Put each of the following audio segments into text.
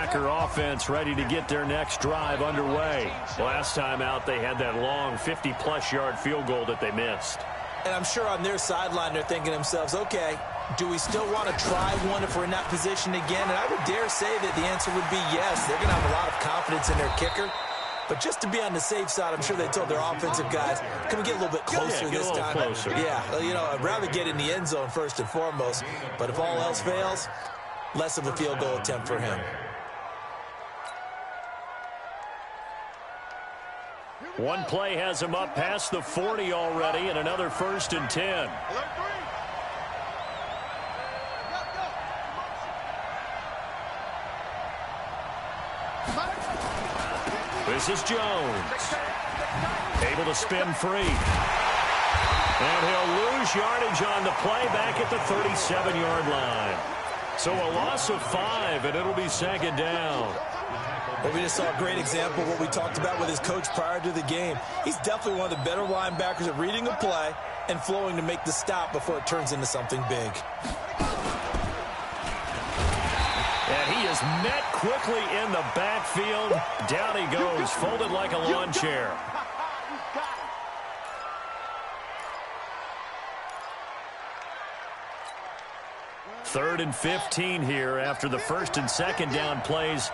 Packer offense ready to get their next drive underway. Last time out, they had that long 50-plus yard field goal that they missed. And I'm sure on their sideline they're thinking to themselves, okay, do we still want to try one if we're in that position again? And I would dare say that the answer would be yes. They're going to have a lot of confidence in their kicker. But just to be on the safe side, I'm sure they told their offensive guys, can we get a little bit closer this time? Closer. Yeah, you know, I'd rather get in the end zone first and foremost. But if all else fails, less of a field goal attempt for him. One play has him up past the 40 already, and another 1st and 10. This is Jones. Able to spin free. And he'll lose yardage on the play back at the 37-yard line. So a loss of 5, and it'll be 2nd down. Well, we just saw a great example of what we talked about with his coach prior to the game. He's definitely one of the better linebackers at reading a play and flowing to make the stop before it turns into something big. And he is met quickly in the backfield. Down he goes, folded like a lawn chair. Third and 15 here after the 1st and 2nd down plays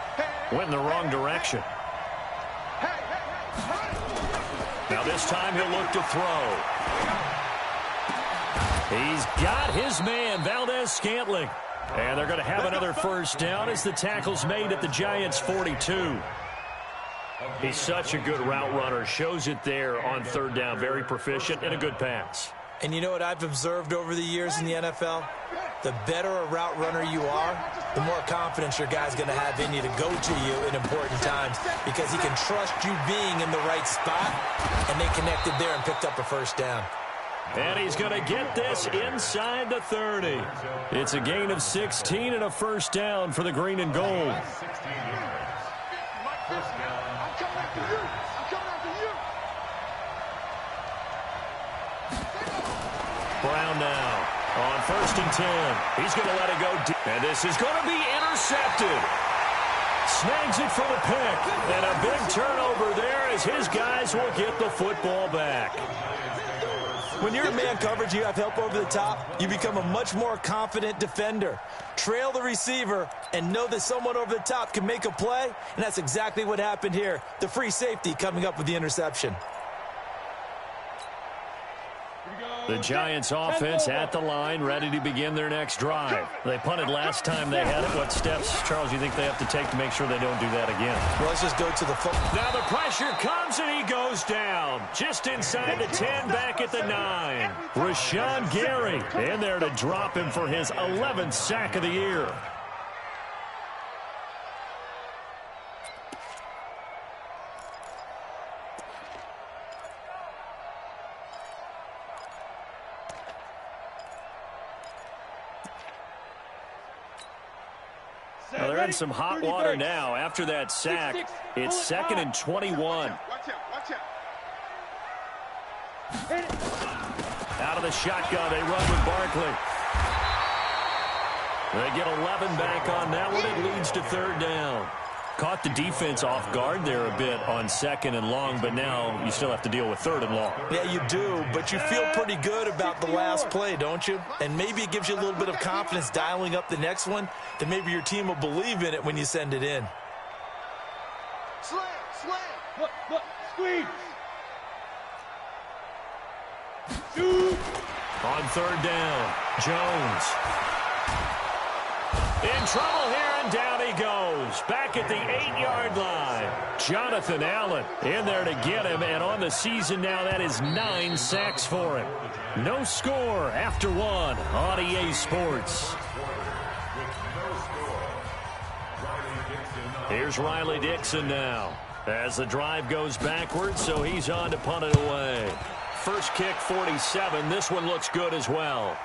went in the wrong direction. Now this time he'll look to throw. He's got his man, Valdez-Scantling. And they're going to have another 1st down as the tackle's made at the Giants' 42. He's such a good route runner. Shows it there on 3rd down. Very proficient and a good pass. And you know what I've observed over the years in the NFL? The better a route runner you are, the more confidence your guy's going to have in you to go to you in important times because he can trust you being in the right spot, and they connected there and picked up a 1st down. And he's going to get this inside the 30. It's a gain of 16 and a 1st down for the green and gold. Brown now on 1st and 10. He's going to let it go deep. And this is going to be intercepted. Snags it for the pick. And a big turnover there as his guys will get the football back. When you're in man coverage, you have help over the top, you become a much more confident defender. Trail the receiver and know that someone over the top can make a play, and that's exactly what happened here. The free safety coming up with the interception. The Giants offense at the line, ready to begin their next drive. They punted last time they had it. What steps, Charles, you think they have to take to make sure they don't do that again? Well, let's just go to the football. Now the pressure comes and he goes down. Just inside the 10, back at the 9. Rashawn Gary in there to drop him for his 11th sack of the year. Well, they're in some hot water now. After that sack, it's 2nd and 21. Out of the shotgun, they run with Barkley. They get 11 back on that one. It leads to 3rd down. Caught the defense off guard there a bit on 2nd and long, but now you still have to deal with 3rd and long. Yeah, you do, but you feel pretty good about the last play, don't you? And maybe it gives you a little bit of confidence dialing up the next one, that maybe your team will believe in it when you send it in. Slam, look, squeeze. Shoot. On 3rd down, Jones. In trouble here, and down he goes. Back at the 8-yard line. Jonathan Allen in there to get him, and on the season now, that is 9 sacks for him. No score after 1 on EA Sports. Here's Riley Dixon now as the drive goes backwards, so he's on to punt it away. First kick, 47. This one looks good as well.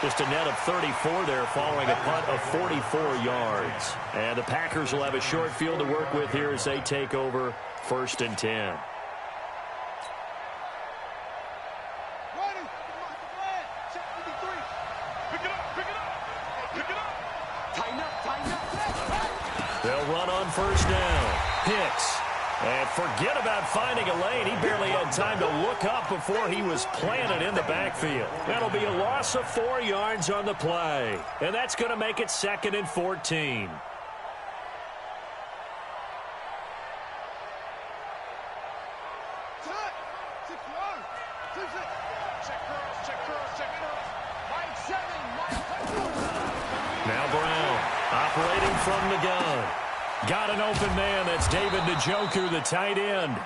Just a net of 34 there following a punt of 44 yards. And the Packers will have a short field to work with here as they take over 1st and 10. Pick it up. They'll run on first down. Hicks. And forget about finding a lane. He barely had time to look up before he was planted in the backfield. That'll be a loss of 4 yards on the play. And that's going to make it 2nd and 14. Now Brown operating from the gun. Got an open man. That's David Njoku, the tight end.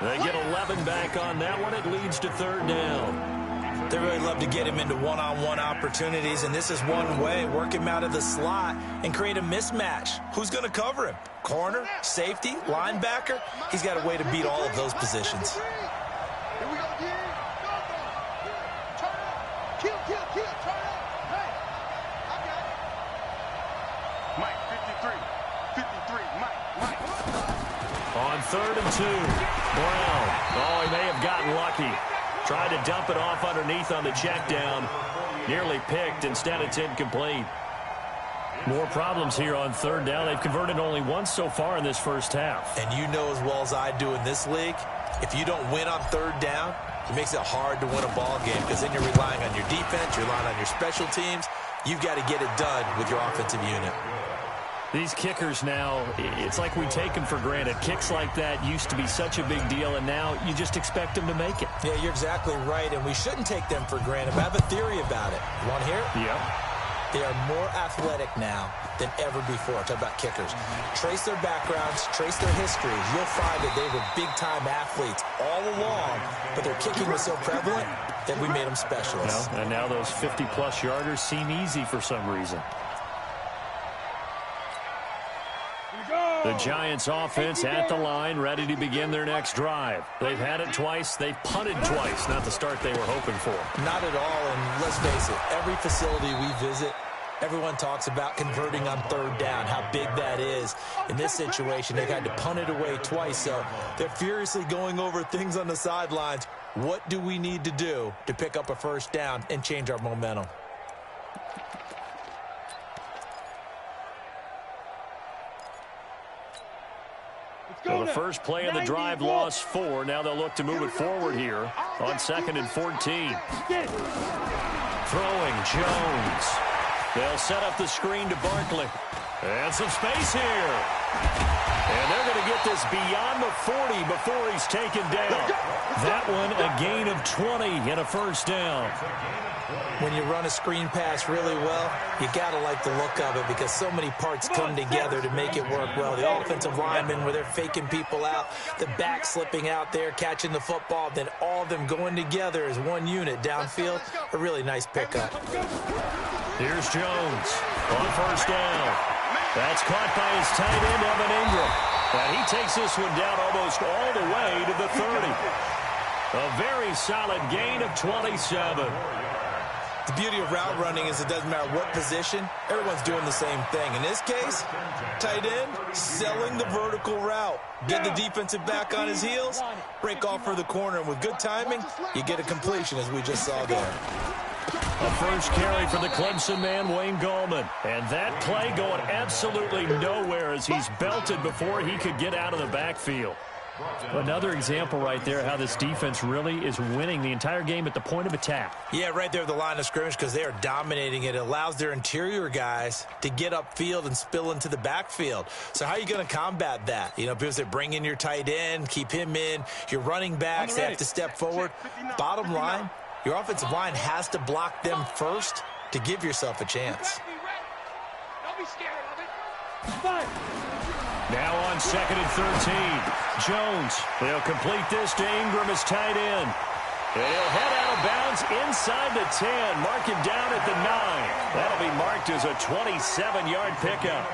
They get 11 back on that one. It leads to 3rd down. They really love to get him into one-on-one opportunities, and this is one way. Work him out of the slot and create a mismatch. Who's going to cover him? Corner, safety, linebacker? He's got a way to beat all of those positions. On 3rd and 2, Brown. Oh, he may have gotten lucky. Tried to dump it off underneath on the check down. Nearly picked. Instead, it's incomplete. More problems here on 3rd down. They've converted only once so far in this first half. And you know as well as I do in this league, if you don't win on 3rd down, it makes it hard to win a ball game because then you're relying on your defense, you're relying on your special teams. You've got to get it done with your offensive unit. These kickers now, it's like we take them for granted. Kicks like that used to be such a big deal, and now you just expect them to make it. Yeah, you're exactly right, and we shouldn't take them for granted. But I have a theory about it. You want to hear it? Yeah. They are more athletic now than ever before. Talk about kickers. Trace their backgrounds, trace their histories. You'll find that they were big-time athletes all along, but their kicking was so prevalent that we made them specialists. And now those 50-plus yarders seem easy for some reason. The Giants offense at the line, ready to begin their next drive. They've had it twice. They've punted twice. Not the start they were hoping for. Not at all, and let's face it, every facility we visit, everyone talks about converting on 3rd down, how big that is. In this situation, they've had to punt it away twice, so they're furiously going over things on the sidelines. What do we need to do to pick up a 1st down and change our momentum? So the first play of the drive lost 4. Now they'll look to move it forward here on 2nd and 14. Throwing Jones. They'll set up the screen to Barkley. And some space here. And they're going to get this beyond the 40 before he's taken down. That one a gain of 20 and a 1st down. When you run a screen pass really well, you got to like the look of it because so many parts come together to make it work well. The offensive linemen, where they're faking people out, the back slipping out there, catching the football, then all of them going together as one unit downfield. A really nice pickup. Here's Jones on 1st down. That's caught by his tight end, Evan Ingram. And he takes this one down almost all the way to the 30. A very solid gain of 27. The beauty of route running is it doesn't matter what position, everyone's doing the same thing. In this case, tight end, selling the vertical route. Get the defensive back on his heels, break off for the corner, and with good timing, you get a completion as we just saw there. A first carry for the Clemson man, Wayne Gallman. And that play going absolutely nowhere as he's belted before he could get out of the backfield. Another example right there how this defense really is winning the entire game at the point of attack. Yeah, right there at the line of scrimmage because they are dominating it. It allows their interior guys to get upfield and spill into the backfield. So how are you going to combat that? You know, because they bring in your tight end, keep him in. Your running backs, they have to step forward. Bottom line, your offensive line has to block them first to give yourself a chance. Don't be scared of it. Now on 2nd and 13. Jones, they'll complete this to Ingram as tight end. And he'll head out of bounds inside the 10. Mark him down at the 9. That'll be marked as a 27-yard pickup.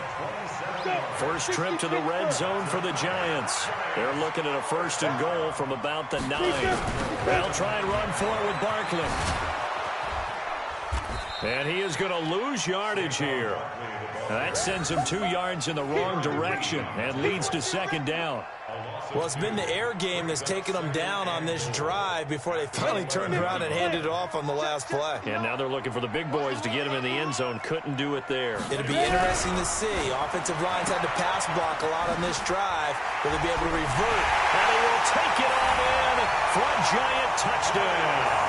First trip to the red zone for the Giants. They're looking at a 1st and goal from about the 9. They'll try and run for it with Barkley. And he is going to lose yardage here. That sends him 2 yards in the wrong direction and leads to second down. Well, it's been the air game that's taken them down on this drive before they finally turned around and handed it off on the last play. And now they're looking for the big boys to get him in the end zone. Couldn't do it there. It'll be interesting to see. Offensive lines had to pass block a lot on this drive. Will they be able to revert? And he will take it on in for a Giant touchdown.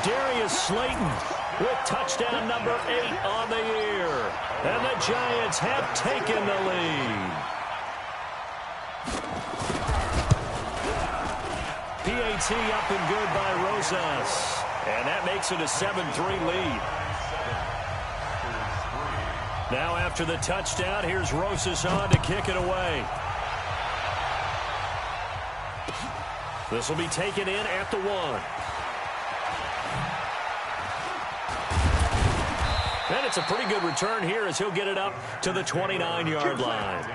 Darius Slayton with touchdown number 8 on the year. And the Giants have taken the lead. PAT up and good by Rosas. And that makes it a 7-3 lead. Now after the touchdown, here's Rosas on to kick it away. This will be taken in at the 1. And it's a pretty good return here as he'll get it up to the 29-yard line.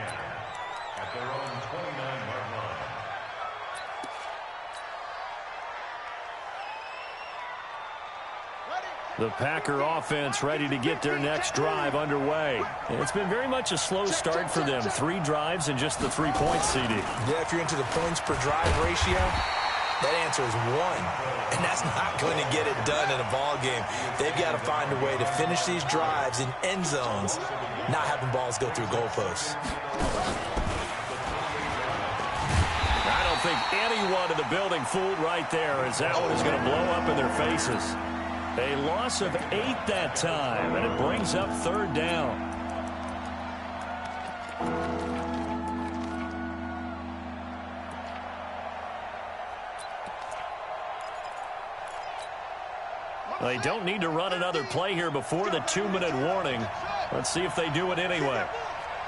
The Packer offense ready to get their next drive underway. And it's been very much a slow start for them. 3 drives and just the 3 points, CD. Yeah, if you're into the points per drive ratio, that answer is 1. And that's not going to get it done in a ball game. They've got to find a way to finish these drives in end zones, not having balls go through goalposts. I don't think anyone in the building fooled right there, as that one is going to blow up in their faces. A loss of 8 that time, and it brings up 3rd down. They don't need to run another play here before the 2-minute warning. Let's see if they do it anyway.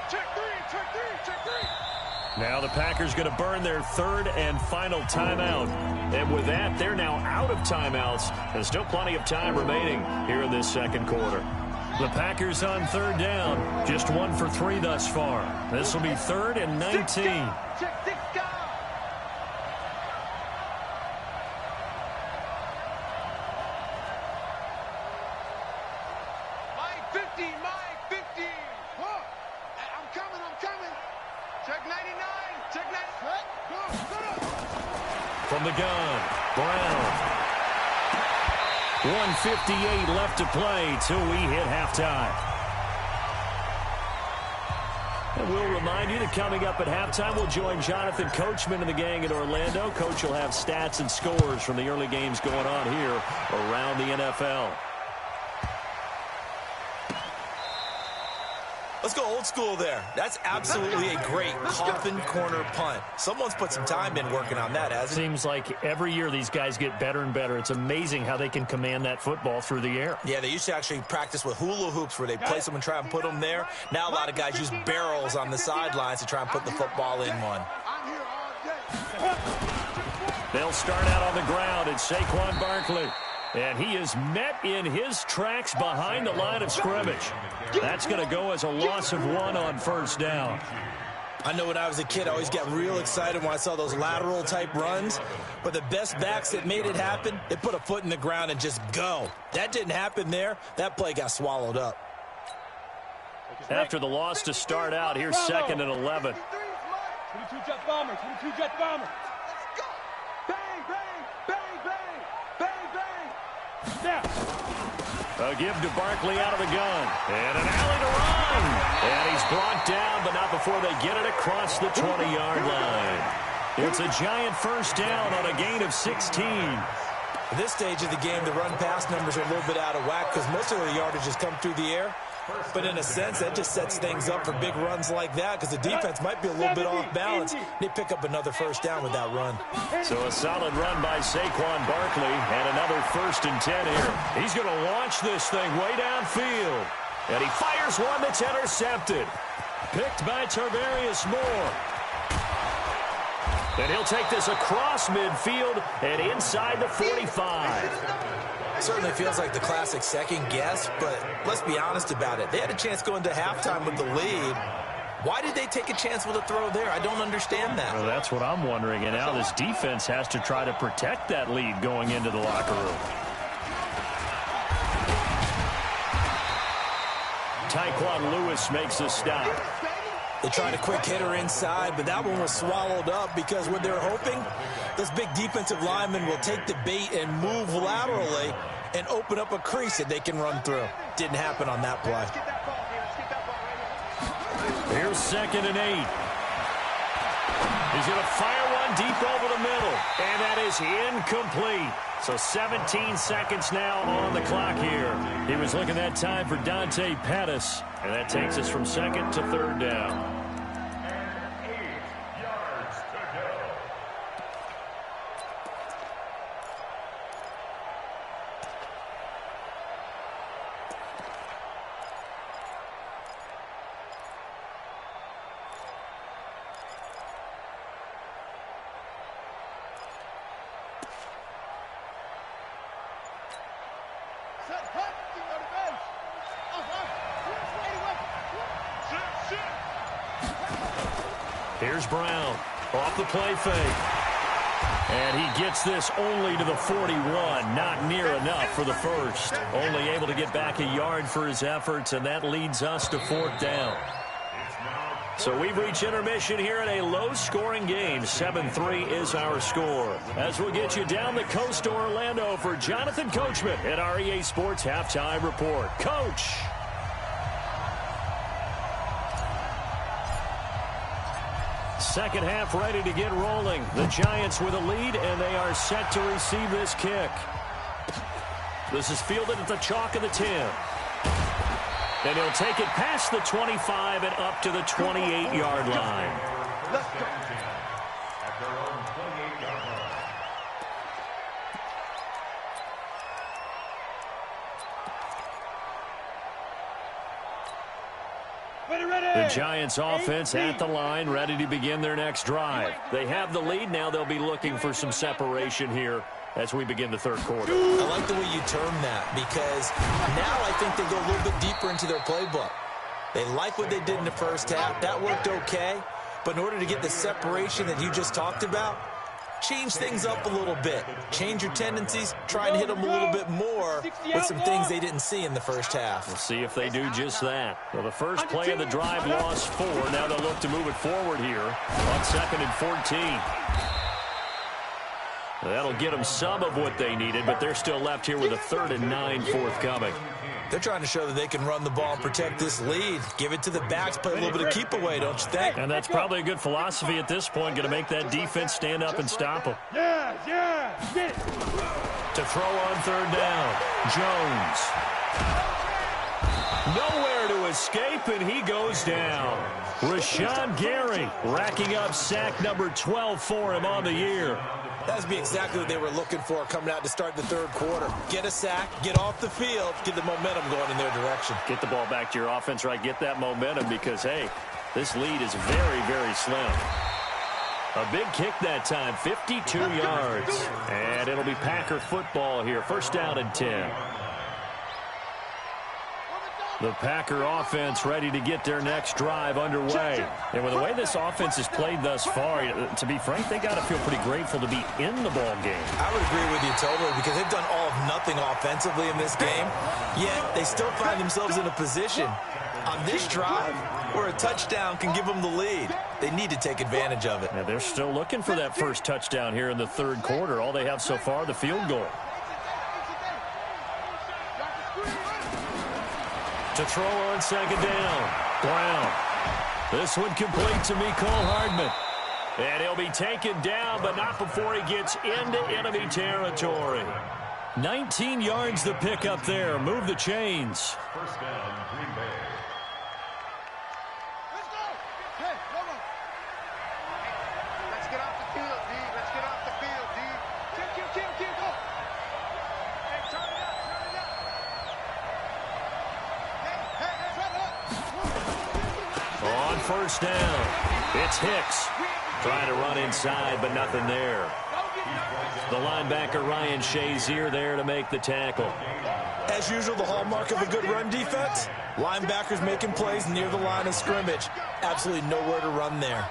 Check three. Now the Packers going to burn their 3rd and final timeout. And with that, they're now out of timeouts. There's still plenty of time remaining here in this 2nd quarter. The Packers on 3rd down. Just 1 for 3 thus far. This will be 3rd and 19. Check 6 guys. Mike 50. Look, I'm coming. Check 99. Check 90. Go. From the gun, Brown. 1:58 left to play till we hit halftime. And we'll remind you that coming up at halftime, we'll join Jonathan Coachman and the gang in Orlando. Coach will have stats and scores from the early games going on here around the NFL. Let's go old school there. That's absolutely a great coffin corner punt. Someone's put some time in working on that, hasn't it? Seems like every year these guys get better and better. It's amazing how they can command that football through the air. Yeah, they used to actually practice with hula hoops where they place them and try and put them there. Now a lot of guys use barrels on the sidelines to try and put the football in one. I'm here all day. They'll start out on the ground at Saquon Barkley. And he is met in his tracks behind the line of scrimmage. That's going to go as a loss of 1 on 1st down. I know when I was a kid, I always got real excited when I saw those lateral type runs. But the best backs that made it happen, they put a foot in the ground and just go. That didn't happen there. That play got swallowed up. After the loss to start out, here's 2nd and 11. 22 jet bomber. A give to Barkley out of the gun. And an alley to run. And he's brought down, but not before they get it across the 20-yard line. It's a Giant 1st down on a gain of 16. At this stage of the game, the run-pass numbers are a little bit out of whack because most of the yardage has come through the air. But in a sense, that just sets things up for big runs like that because the defense might be a little bit off balance. They pick up another 1st down with that run. So a solid run by Saquon Barkley and another 1st and 10 here. He's going to launch this thing way downfield. And he fires one that's intercepted. Picked by Tarvarius Moore. And he'll take this across midfield and inside the 45. Certainly feels like the classic second guess, but let's be honest about it. They had a chance going to halftime with the lead. Why did they take a chance with a throw there? I don't understand that. Well, that's what I'm wondering. And now this defense has to try to protect that lead going into the locker room. Tyquan Lewis makes the stop. They tried a quick hitter inside, but that one was swallowed up because what they're hoping, those big defensive linemen will take the bait and move laterally and open up a crease that they can run through. Didn't happen on that play. Here's 2nd and 8. He's going to fire one deep over the middle, and that is incomplete. So 17 seconds now on the clock here. He was looking that time for Dante Pettis, and that takes us from 2nd to 3rd down. Here's Brown off the play fake. And he gets this only to the 41. Not near enough for the first. Only able to get back a yard for his efforts, and that leads us to 4th down. So we've reached intermission here in a low-scoring game. 7-3 is our score. As we'll get you down the coast to Orlando for Jonathan Coachman at our EA Sports Halftime Report. Coach! Second half ready to get rolling. The Giants with a lead, and they are set to receive this kick. This is fielded at the chalk of the 10. And he'll take it past the 25 and up to the 28-yard line. The Giants offense at the line, ready to begin their next drive. They have the lead. Now they'll be looking for some separation here as we begin the 3rd quarter. I like the way you term that, because now I think they go a little bit deeper into their playbook. They like what they did in the first half. That worked okay. But in order to get the separation that you just talked about, change things up a little bit. Change your tendencies. Try and hit them a little bit more with some things they didn't see in the first half. We'll see if they do just that. Well, the first play of the drive lost 4. Now they'll look to move it forward here on 2nd and 14. That'll get them some of what they needed, but they're still left here with a 3rd and 9 forthcoming. They're trying to show that they can run the ball and protect this lead. Give it to the backs, play a little bit of keep away, don't you think? And that's probably a good philosophy at this point, going to make that defense stand up and stop them. Yeah, get it. To throw on 3rd down, Jones. Nowhere to escape, and he goes down. Rashawn Gary racking up sack number 12 for him on the year. That would be exactly what they were looking for coming out to start the 3rd quarter. Get a sack, get off the field, get the momentum going in their direction. Get the ball back to your offense, right? Get that momentum because, hey, this lead is very, very slim. A big kick that time, 52 yards. And it'll be Packer football here. 1st down and 10. The Packer offense ready to get their next drive underway. And with the way this offense has played thus far, to be frank, they got to feel pretty grateful to be in the ball game. I would agree with you totally, because they've done all of nothing offensively in this game, yet they still find themselves in a position on this drive where a touchdown can give them the lead. They need to take advantage of it. Yeah, they're still looking for that first touchdown here in the 3rd quarter. All they have so far, the field goal. To throw on 2nd down, Brown. This one complete to Mecole Hardman. And he'll be taken down, but not before he gets into enemy territory. 19 yards the pick up there. Move the chains. 1st down, Green Bay. Let's go. Hey, come on. Let's get off the field, D. Let's get off the field, D. Kill, go. Hey, turn it up. On 1st down, it's Hicks. Trying to run inside, but nothing there. The linebacker, Ryan Shazier, there to make the tackle. As usual, the hallmark of a good run defense, linebackers making plays near the line of scrimmage. Absolutely nowhere to run there.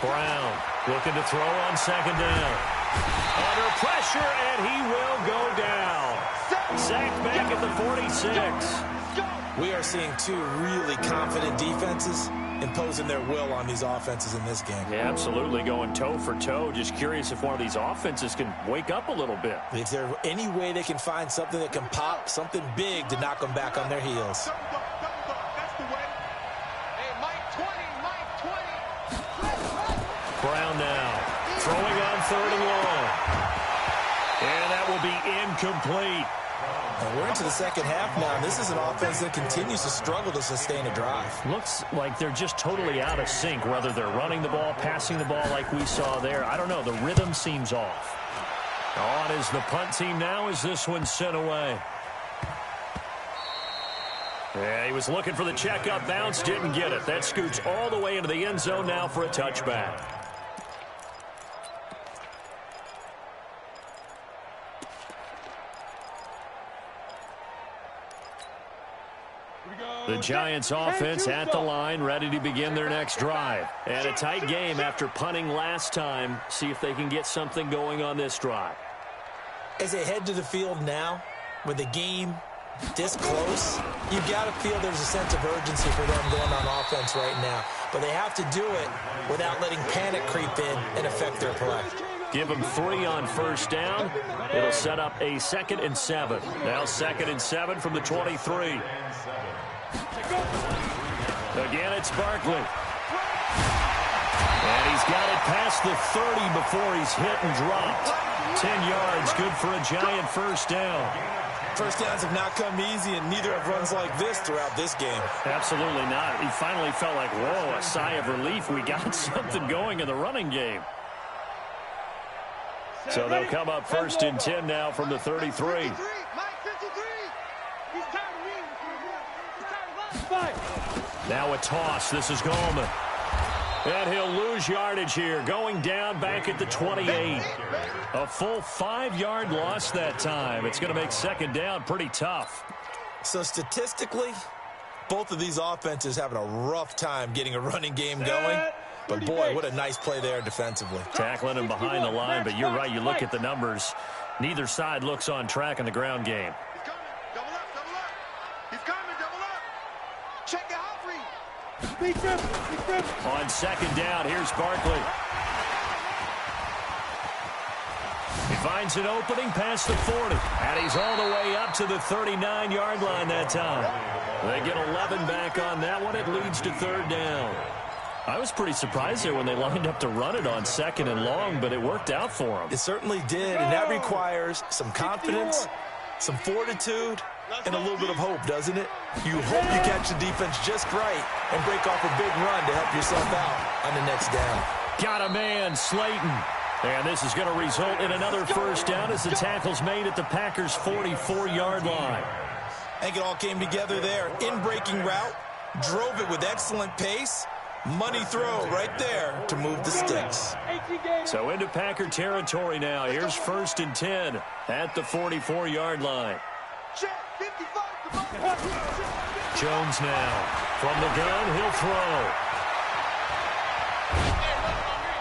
Brown looking to throw on 2nd down. Under pressure, and he will go down. Sacked back at the 46. We are seeing two really confident defenses imposing their will on these offenses in this game. Yeah, absolutely, going toe for toe. Just curious if one of these offenses can wake up a little bit. Is there any way they can find something that can pop, something big to knock them back on their heels? That's the way. Hey, Mike 20, Mike 20. Brown now, throwing on 3rd and long. And that will be incomplete. And we're into the second half now, and this is an offense that continues to struggle to sustain a drive. Looks like they're just totally out of sync, whether they're running the ball, passing the ball like we saw there. I don't know. The rhythm seems off. On is the punt team now as this one's sent away. Yeah, he was looking for the checkup bounce, didn't get it. That scoots all the way into the end zone now for a touchback. The Giants offense at the line, ready to begin their next drive. And a tight game after punting last time. See if they can get something going on this drive. As they head to the field now, with the game this close, you've got to feel there's a sense of urgency for them going on offense right now. But they have to do it without letting panic creep in and affect their play. Give them 3 on first down. It'll set up a 2nd and 7. Now 2nd and 7 from the 23. Again, it's Barkley. And he's got it past the 30 before he's hit and dropped. 10 yards, good for a Giant first down. First downs have not come easy, and neither have runs like this throughout this game. Absolutely not. He finally felt like, whoa, a sigh of relief. We got something going in the running game. So they'll come up 1st and 10 now from the 33. Now a toss. This is Gallman. And he'll lose yardage here. Going down back at the 28. A full 5-yard loss that time. It's going to make 2nd down pretty tough. So statistically, both of these offenses having a rough time getting a running game going. But, boy, what a nice play there defensively. Tackling him behind the line, but you're right. You look at the numbers. Neither side looks on track in the ground game. He's coming. Double up, double up. He's coming, double up. Check it out, Reed. On 2nd down, here's Barkley. He finds an opening past the 40. And he's all the way up to the 39-yard line that time. They get 11 back on that one. It leads to 3rd down. I was pretty surprised there when they lined up to run it on 2nd and long, but it worked out for them. It certainly did, and that requires some confidence, some fortitude, and a little bit of hope, doesn't it? You hope you catch the defense just right and break off a big run to help yourself out on the next down. Got a man, Slayton. And this is going to result in another first down as the tackle's made at the Packers' 44-yard line. I think it all came together there. In-breaking route, drove it with excellent pace. Money throw right there to move the sticks. So into Packer territory now. Here's 1st and 10 at the 44-yard line. Jones now from the gun. He'll throw.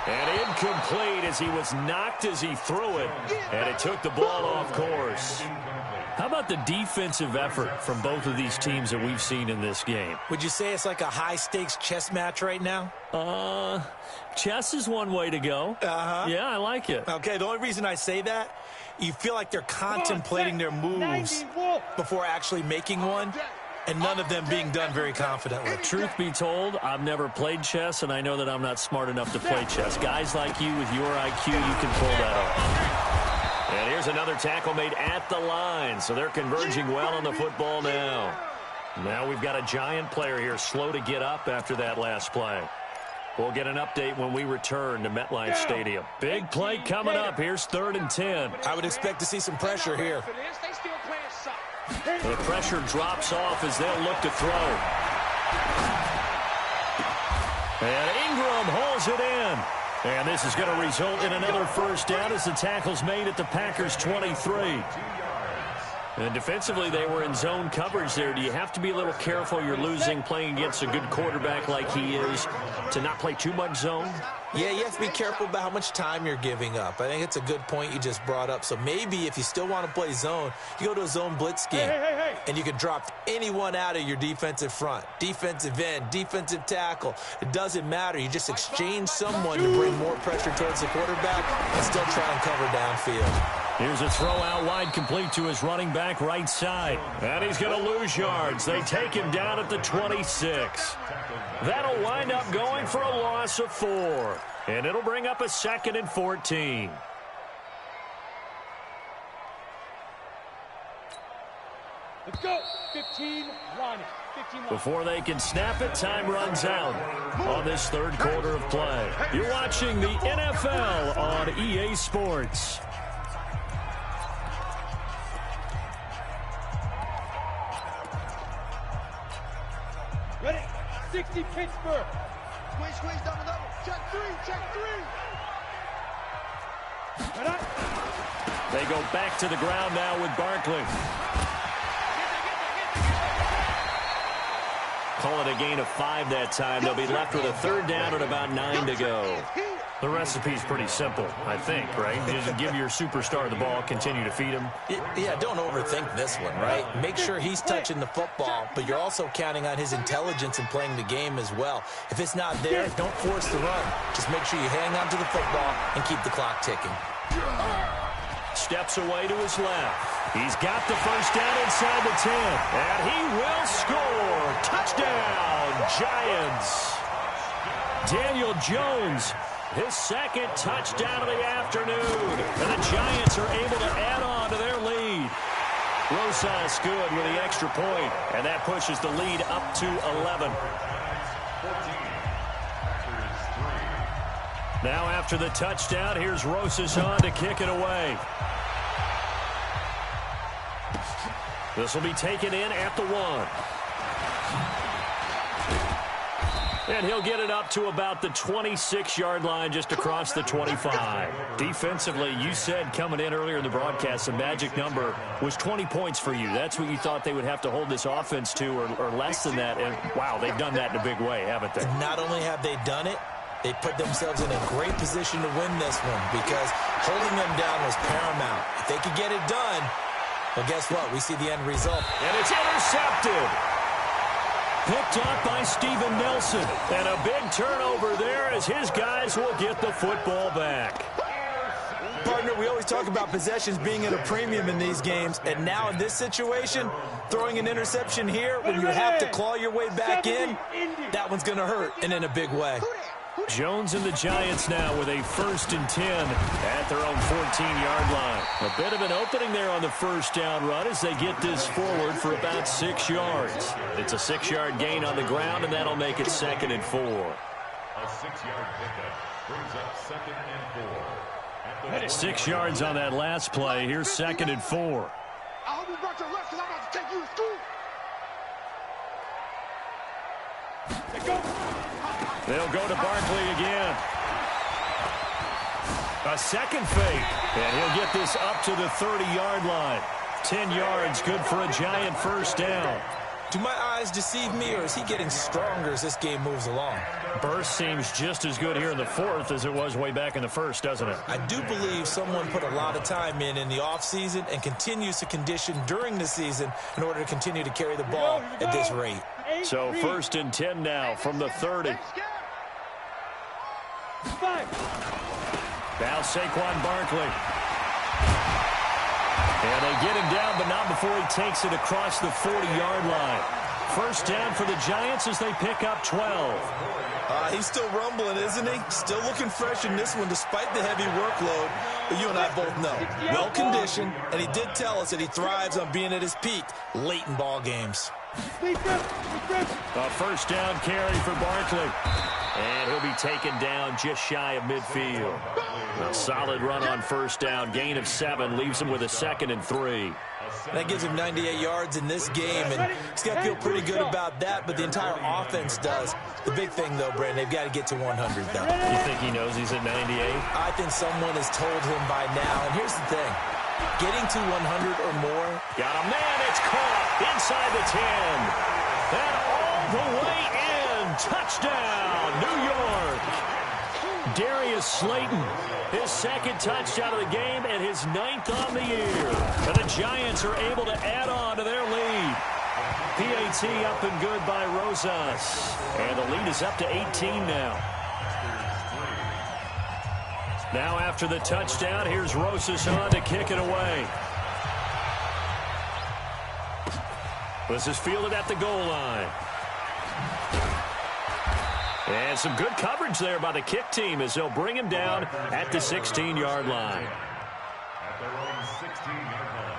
And incomplete as he was knocked as he threw it. And it took the ball off course. How about the defensive effort from both of these teams that we've seen in this game? Would you say it's like a high-stakes chess match right now? Chess is one way to go. Yeah, I like it. Okay, the only reason I say that, you feel like they're contemplating their moves before actually making one, and none of them being done very confidently. Truth be told, I've never played chess, and I know that I'm not smart enough to play chess. Guys like you with your IQ, you can pull that off. And here's another tackle made at the line, so they're converging well on the football now. Now we've got a Giant player here slow to get up after that last play. We'll get an update when we return to MetLife Stadium. Big play coming up. Here's 3rd and 10. I would expect to see some pressure here. The pressure drops off as they'll look to throw. And Ingram hauls it in. And this is going to result in another first down as the tackle's made at the Packers' 23. And defensively, they were in zone coverage there. Do you have to be a little careful? You're losing, playing against a good quarterback like he is, to not play too much zone? Yeah, you have to be careful about how much time you're giving up. I think it's a good point you just brought up. So maybe if you still want to play zone, you go to a zone blitz scheme. And you can drop anyone out of your defensive front. Defensive end, defensive tackle. It doesn't matter. You just exchange someone to bring more pressure towards the quarterback and still try and cover downfield. Here's a throw out wide, complete to his running back right side. And he's going to lose yards. They take him down at the 26. That'll wind up going for a loss of 4. And it'll bring up a 2nd and 14. Let's go. 15 line. 15 line. Before they can snap it, time runs out on this third quarter of play. You're watching the NFL on EA Sports. Ready? 60 Pittsburgh. Squeeze, double. Check 3. Ready? They go back to the ground now with Barkley. Call it a gain of 5 that time. They'll be left with a 3rd down and about 9 to go. The recipe's pretty simple, I think, right? You just give your superstar the ball, continue to feed him. Yeah, don't overthink this one, right? Make sure he's touching the football, but you're also counting on his intelligence in playing the game as well. If it's not there, don't force the run. Just make sure you hang on to the football and keep the clock ticking. Steps away to his left. He's got the first down inside the 10. And he will score. Touchdown, Giants. Daniel Jones, his 2nd touchdown of the afternoon. And the Giants are able to add on to their lead. Rosas good with the extra point, and that pushes the lead up to 11. Now after the touchdown, here's Rosas on to kick it away. This will be taken in at the 1. And he'll get it up to about the 26-yard line, just across the 25. Defensively, you said coming in earlier in the broadcast, the magic number was 20 points for you. That's what you thought they would have to hold this offense to, or less than that. And, wow, they've done that in a big way, haven't they? Not only have they done it, they put themselves in a great position to win this one because holding them down was paramount. If they could get it done, well, guess what? We see the end result. And it's intercepted. Picked up by Steven Nelson. And a big turnover there as his guys will get the football back. Partner, we always talk about possessions being at a premium in these games. And now in this situation, throwing an interception here when you have to claw your way back in, that one's going to hurt, and in a big way. Jones and the Giants now with a 1st and 10 at their own 14-yard line. A bit of an opening there on the first down run as they get this forward for about 6 yards. It's a 6-yard gain on the ground, and that'll make it 2nd and 4. A 6-yard pickup brings up 2nd and 4. 6 yards on that last play. Here's 2nd and 4. I hope you brought your left because I'm about to take you to school. They'll go to Barkley again. A second fake, and he'll get this up to the 30-yard line. 10 yards, good for a Giant first down. Do my eyes deceive me, or is he getting stronger as this game moves along? Burst seems just as good here in the 4th as it was way back in the 1st, doesn't it? I do believe someone put a lot of time in the offseason and continues to condition during the season in order to continue to carry the ball at this rate. So 1st and 10 now from the 30. Now Saquon Barkley. And they get him down, but not before he takes it across the 40-yard line. First down for the Giants as they pick up 12. He's still rumbling, isn't he? Still looking fresh in this one despite the heavy workload. But you and I both know, well-conditioned, and he did tell us that he thrives on being at his peak late in ball games. A first down carry for Barkley. And he'll be taken down just shy of midfield. A solid run on first down. Gain of 7 leaves him with a 2nd and 3. That gives him 98 yards in this game, and he's got to feel pretty good about that, but the entire offense does. The big thing, though, Brandon, they've got to get to 100, though. You think he knows he's at 98? I think someone has told him by now, and here's the thing. Getting to 100 or more. Got a man. It's caught inside the 10. And all the way in. Touchdown, New York. Darius Slayton, his second touchdown of the game and his 9th on the year. And the Giants are able to add on to their lead. PAT up and good by Rosas. And the lead is up to 18 now. Now after the touchdown, here's Rosas on to kick it away. This is fielded at the goal line. And some good coverage there by the kick team as they'll bring him down at the 16-yard line. At their own 16-yard line.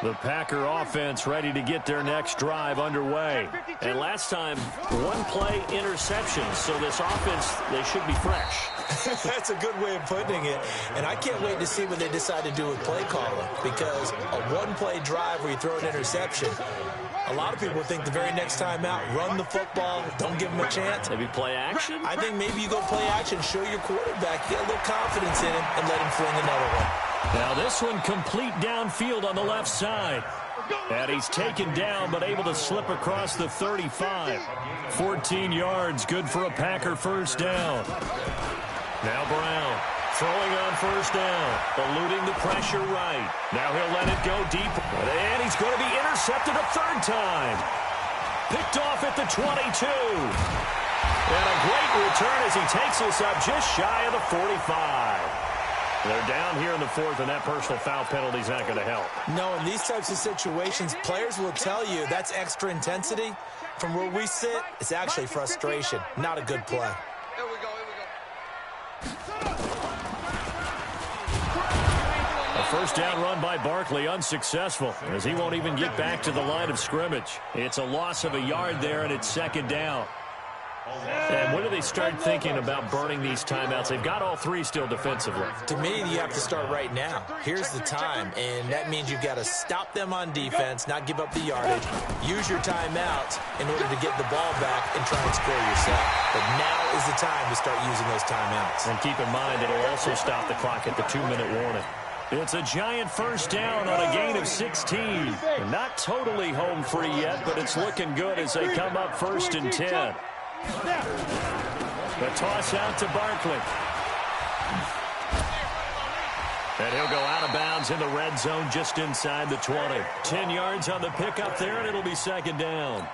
The Packer offense ready to get their next drive underway. And last time, one-play interception. So this offense, they should be fresh. That's a good way of putting it. And I can't wait to see what they decide to do with play calling. Because a one-play drive where you throw an interception, a lot of people think the very next time out, run the football, don't give them a chance. Maybe play action? I think maybe you go play action, show your quarterback, get a little confidence in him, and let him fling another one. Now this one complete downfield on the left side. And he's taken down but able to slip across the 35. 14 yards, good for a Packer first down. Now Brown throwing on first down, eluding the pressure right. Now he'll let it go deep. And he's going to be intercepted a third time. Picked off at the 22. And a great return as he takes us up just shy of the 45. They're down here in the fourth, and that personal foul penalty is not going to help. No, in these types of situations, players will tell you that's extra intensity. From where we sit, it's actually frustration, not a good play. Here we go, A first down run by Barkley, unsuccessful, as he won't even get back to the line of scrimmage. It's a loss of a yard there, and it's second down. And when do they start thinking about burning these timeouts? They've got all three still defensively. To me, you have to start right now. Here's the time, and that means you've got to stop them on defense, not give up the yardage, use your timeouts in order to get the ball back and try and score yourself. But now is the time to start using those timeouts. And keep in mind, it'll also stop the clock at the 2-minute warning. It's a Giant first down on a gain of 16. Not totally home free yet, but it's looking good as they come up first and 10. The toss out to Barkley. And he'll go out of bounds in the red zone just inside the 20. 10 yards on the pickup there, and it'll be second down.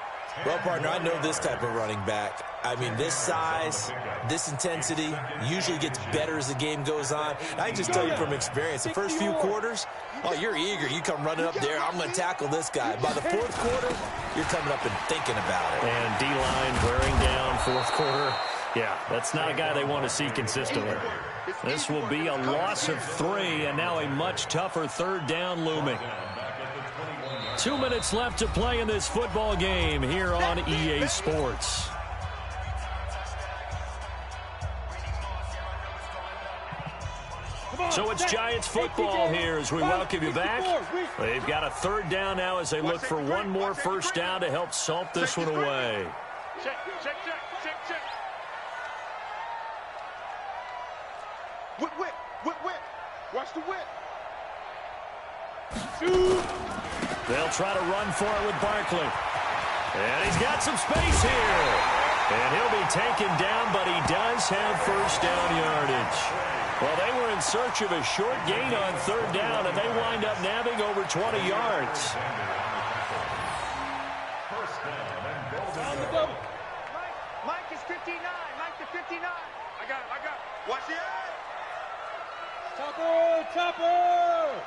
Well, partner, I know this type of running back. I mean, this size, this intensity usually gets better as the game goes on. I can just tell you from experience, the first few quarters, oh, you're eager. You come running up there, I'm going to tackle this guy. By the fourth quarter, you're coming up and thinking about it. And D-line wearing down fourth quarter. Yeah, that's not a guy they want to see consistently. This will be a loss of 3, and now a much tougher third down looming. 2 minutes left to play in this football game here on EA Sports. So it's Giants football here as we welcome you back. They've got a third down now as they look for one more first down to help salt this one away. Check. Whip. Watch the whip. They'll try to run for it with Barkley. And he's got some space here. And he'll be taken down, but he does have first down yardage. Well, they were in search of a short gain on third down, and they wind up nabbing over 20 yards. Mike is 59. Mike to 59. I got it. Watch the eye. Chopper!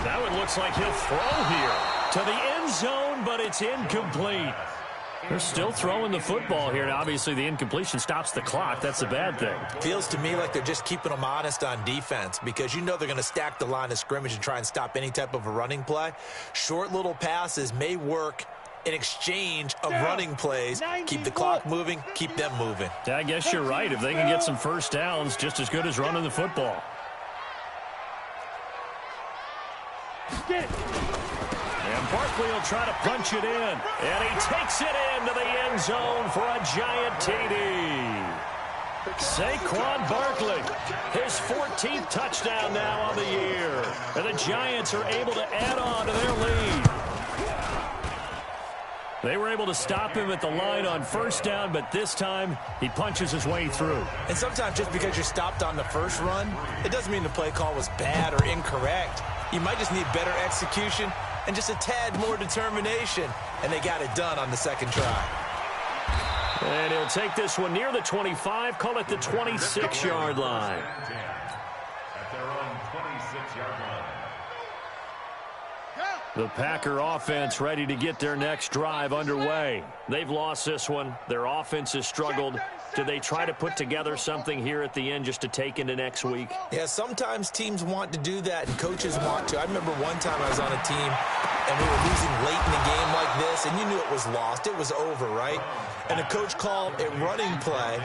Now it looks like he'll throw here to the end zone, but it's incomplete. They're still throwing the football here. Now, obviously, the incompletion stops the clock. That's a bad thing. Feels to me like they're just keeping them honest on defense because you know they're going to stack the line of scrimmage and try and stop any type of a running play. Short little passes may work in exchange of running plays. Keep the clock moving, keep them moving. Yeah, I guess you're right. If they can get some first downs, just as good as running the football. And Barkley will try to punch it in. And he takes it into the end zone for a Giant TD. Saquon Barkley, his 14th touchdown now on the year. And the Giants are able to add on to their lead. They were able to stop him at the line on first down, but this time he punches his way through. And sometimes just because you're stopped on the first run, it doesn't mean the play call was bad or incorrect. You might just need better execution and just a tad more determination, and they got it done on the second try. And he'll take this one near the 25, call it the 26-yard line. At their own 26-yard line. The Packer offense ready to get their next drive underway. They've lost this one. Their offense has struggled. Do they try to put together something here at the end just to take into next week? Yeah, sometimes teams want to do that, and coaches want to. I remember one time I was on a team, and we were losing late in the game like this, and you knew it was lost. It was over, right? And the coach called a running play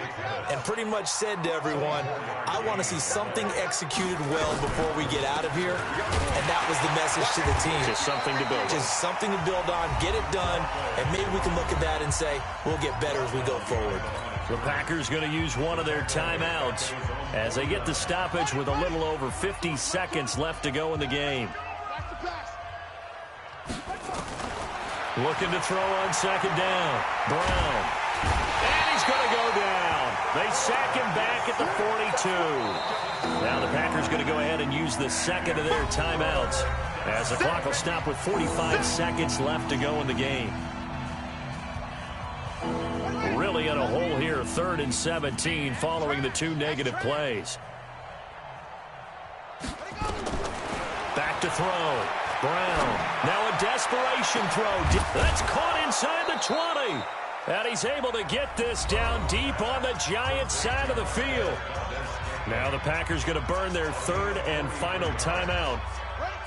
and pretty much said to everyone, I want to see something executed well before we get out of here. And that was the message to the team. Just something to build on. Just something to build on, get it done, and maybe we can look at that and say, we'll get better as we go forward. The Packers going to use one of their timeouts as they get the stoppage with a little over 50 seconds left to go in the game. Looking to throw on second down. Brown. And he's going to go down. They sack him back at the 42. Now the Packers going to go ahead and use the second of their timeouts as the clock will stop with 45 seconds left to go in the game. Really in a hole here, 3rd and 17 following the 2 negative plays. Back to throw. Brown. Now a desperation throw. That's caught inside the 20. And he's able to get this down deep on the Giants side of the field. Now the Packers going to burn their 3rd and final timeout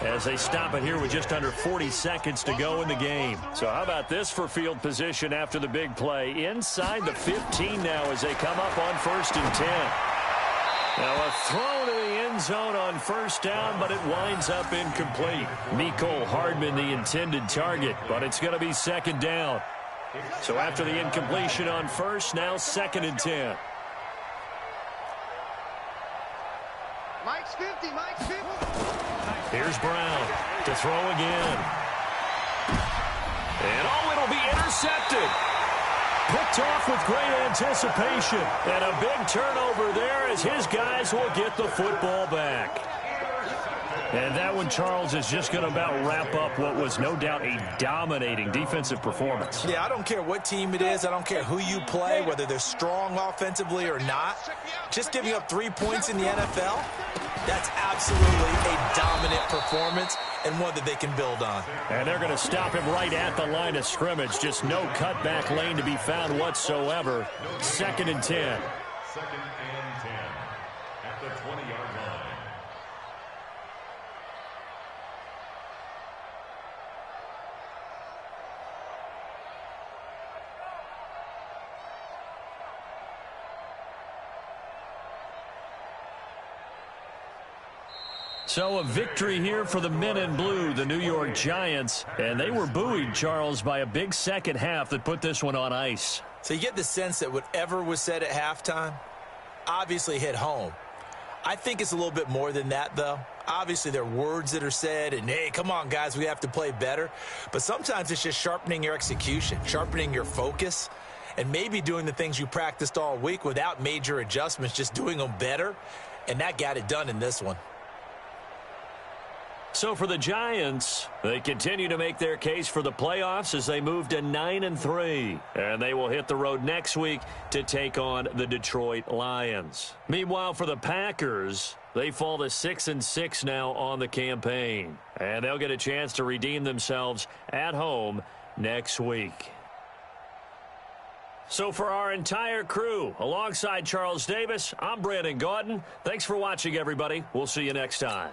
as they stop it here with just under 40 seconds to go in the game. So how about this for field position after the big play? Inside the 15 now as they come up on 1st and 10. Now a throw to the end zone on first down, but it winds up incomplete. Mecole Hardman the intended target, but it's going to be 2nd down. So after the incompletion on first, now 2nd and 10. Mike's 50, Mike's 50. Here's Brown to throw again. And it'll be intercepted. Picked off with great anticipation. And a big turnover there as his guys will get the football back. And that one, Charles, is just going to about wrap up what was no doubt a dominating defensive performance. Yeah, I don't care what team it is. I don't care who you play, whether they're strong offensively or not. Just giving up 3 points in the NFL, that's absolutely a dominant performance and one that they can build on. And they're going to stop him right at the line of scrimmage. Just no cutback lane to be found whatsoever. 2nd and 10. 2nd and 10 at the 20-yard line. So a victory here for the men in blue, the New York Giants. And they were buoyed, Charles, by a big second half that put this one on ice. So you get the sense that whatever was said at halftime obviously hit home. I think it's a little bit more than that, though. Obviously, there are words that are said, and, hey, come on, guys, we have to play better. But sometimes it's just sharpening your execution, sharpening your focus, and maybe doing the things you practiced all week without major adjustments, just doing them better. And that got it done in this one. So for the Giants, they continue to make their case for the playoffs as they move to 9-3. And they will hit the road next week to take on the Detroit Lions. Meanwhile, for the Packers, they fall to 6-6 now on the campaign. And they'll get a chance to redeem themselves at home next week. So for our entire crew, alongside Charles Davis, I'm Brandon Gaudin. Thanks for watching, everybody. We'll see you next time.